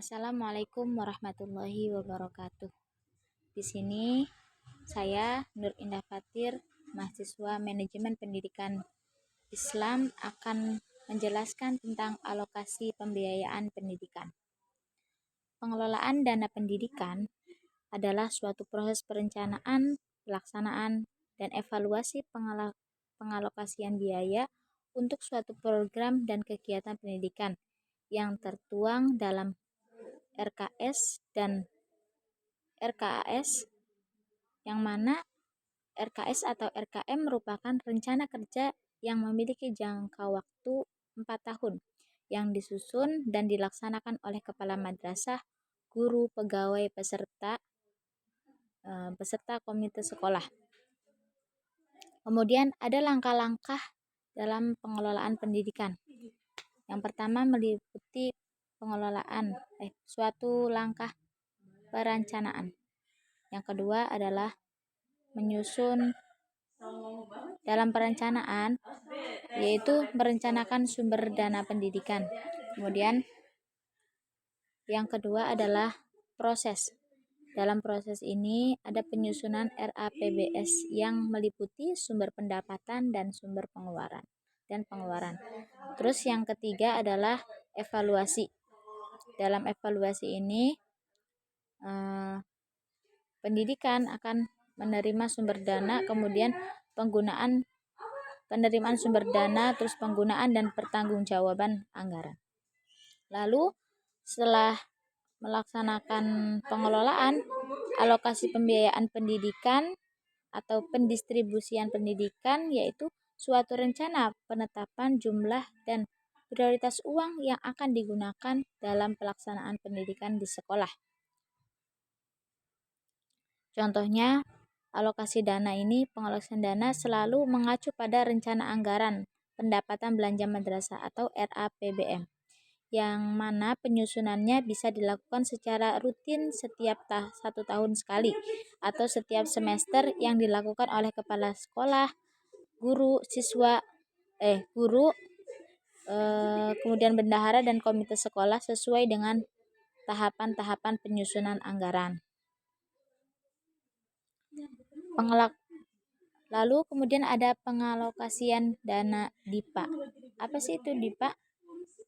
Assalamualaikum warahmatullahi wabarakatuh. Di sini saya Nur Indah Fatir, mahasiswa Manajemen Pendidikan Islam, akan menjelaskan tentang alokasi pembiayaan pendidikan. Pengelolaan dana pendidikan adalah suatu proses perencanaan, pelaksanaan, dan evaluasi pengalokasian biaya untuk suatu program dan kegiatan pendidikan yang tertuang dalam RKS dan RKAS, yang mana RKS atau RKM merupakan rencana kerja yang memiliki jangka waktu 4 tahun yang disusun dan dilaksanakan oleh kepala madrasah, guru, pegawai, beserta komite sekolah. Kemudian ada langkah-langkah dalam pengelolaan pendidikan. Yang pertama meliputi suatu langkah perencanaan. Yang kedua adalah menyusun dalam perencanaan, yaitu merencanakan sumber dana pendidikan. Kemudian yang kedua adalah proses. Dalam proses ini ada penyusunan RAPBS yang meliputi sumber pendapatan dan sumber pengeluaran. Terus yang ketiga adalah evaluasi. Dalam evaluasi ini pendidikan akan menerima sumber dana, kemudian penerimaan sumber dana, terus penggunaan dan pertanggungjawaban anggaran. Lalu setelah melaksanakan pengelolaan, alokasi pembiayaan pendidikan atau pendistribusian pendidikan yaitu suatu rencana penetapan jumlah dan prioritas uang yang akan digunakan dalam pelaksanaan pendidikan di sekolah. Contohnya, pengalokasian dana selalu mengacu pada rencana anggaran pendapatan belanja madrasah atau RAPBM, yang mana penyusunannya bisa dilakukan secara rutin setiap 1 tahun sekali atau setiap semester yang dilakukan oleh kepala sekolah, guru, kemudian bendahara dan komite sekolah sesuai dengan tahapan-tahapan penyusunan anggaran. Lalu kemudian ada pengalokasian dana DIPA. Apa sih itu DIPA?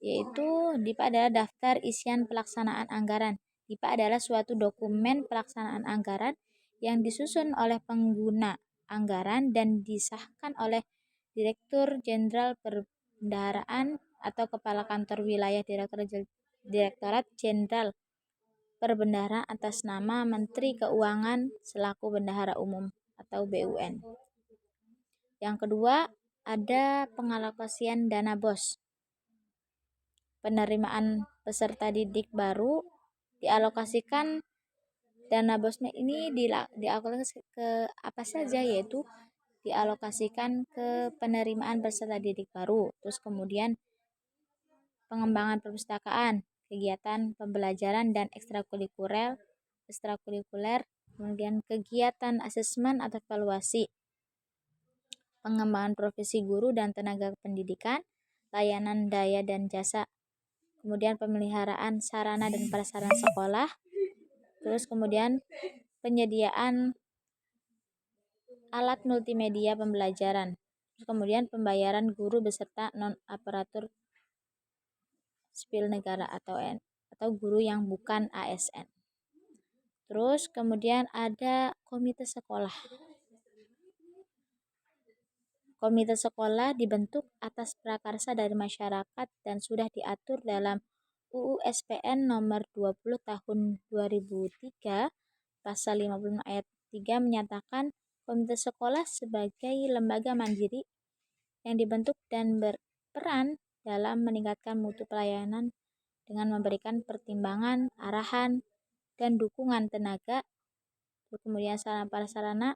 Yaitu DIPA adalah daftar isian pelaksanaan anggaran. DIPA adalah suatu dokumen pelaksanaan anggaran yang disusun oleh pengguna anggaran dan disahkan oleh Direktur Jenderal Perbendaharaan atau Kepala Kantor Wilayah Direktorat Jenderal Perbendaharaan atas nama Menteri Keuangan selaku Bendahara Umum atau BUN. Yang kedua, ada pengalokasian dana BOS. Penerimaan peserta didik baru dialokasikan. Dana BOS-nya ini dialokasikan ke apa saja, yaitu dialokasikan ke penerimaan peserta didik baru, terus kemudian pengembangan perpustakaan, kegiatan pembelajaran dan ekstrakurikuler, kemudian kegiatan asesmen atau evaluasi, pengembangan profesi guru dan tenaga pendidikan, layanan daya dan jasa, kemudian pemeliharaan sarana dan prasarana sekolah, terus kemudian penyediaan alat multimedia pembelajaran, terus kemudian pembayaran guru beserta non-aparatur sipil negara atau guru yang bukan ASN. Terus kemudian ada komite sekolah. Komite sekolah dibentuk atas prakarsa dari masyarakat dan sudah diatur dalam UU SPN nomor 20 tahun 2003 pasal 56 ayat 3 menyatakan komite sekolah sebagai lembaga mandiri yang dibentuk dan berperan dalam meningkatkan mutu pelayanan dengan memberikan pertimbangan, arahan, dan dukungan tenaga, kemudian sarana prasarana,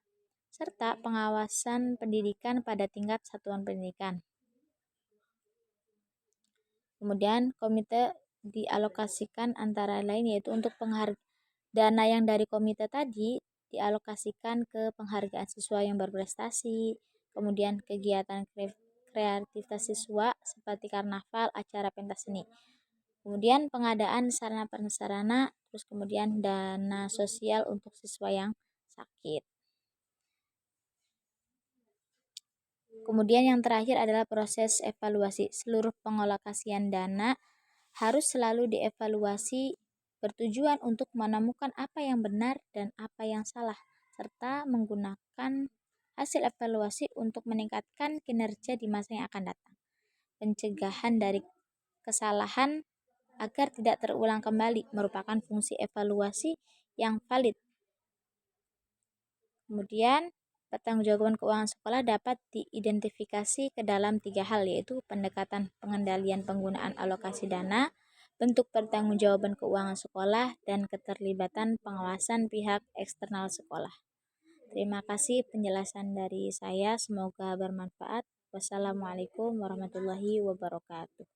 serta pengawasan pendidikan pada tingkat satuan pendidikan. Kemudian komite dialokasikan antara lain yaitu untuk dana yang dari komite tadi dialokasikan ke penghargaan siswa yang berprestasi, kemudian kegiatan kreativitas siswa seperti karnaval, acara pentas seni. Kemudian pengadaan sarana prasarana, terus kemudian dana sosial untuk siswa yang sakit. Kemudian yang terakhir adalah proses evaluasi. Seluruh pengalokasian dana harus selalu dievaluasi bertujuan untuk menemukan apa yang benar dan apa yang salah, serta menggunakan hasil evaluasi untuk meningkatkan kinerja di masa yang akan datang. Pencegahan dari kesalahan agar tidak terulang kembali merupakan fungsi evaluasi yang valid. Kemudian, pertanggungjawaban keuangan sekolah dapat diidentifikasi ke dalam 3 hal, yaitu pendekatan pengendalian penggunaan alokasi dana, bentuk pertanggungjawaban keuangan sekolah, dan keterlibatan pengawasan pihak eksternal sekolah. Terima kasih penjelasan dari saya, semoga bermanfaat. Wassalamualaikum warahmatullahi wabarakatuh.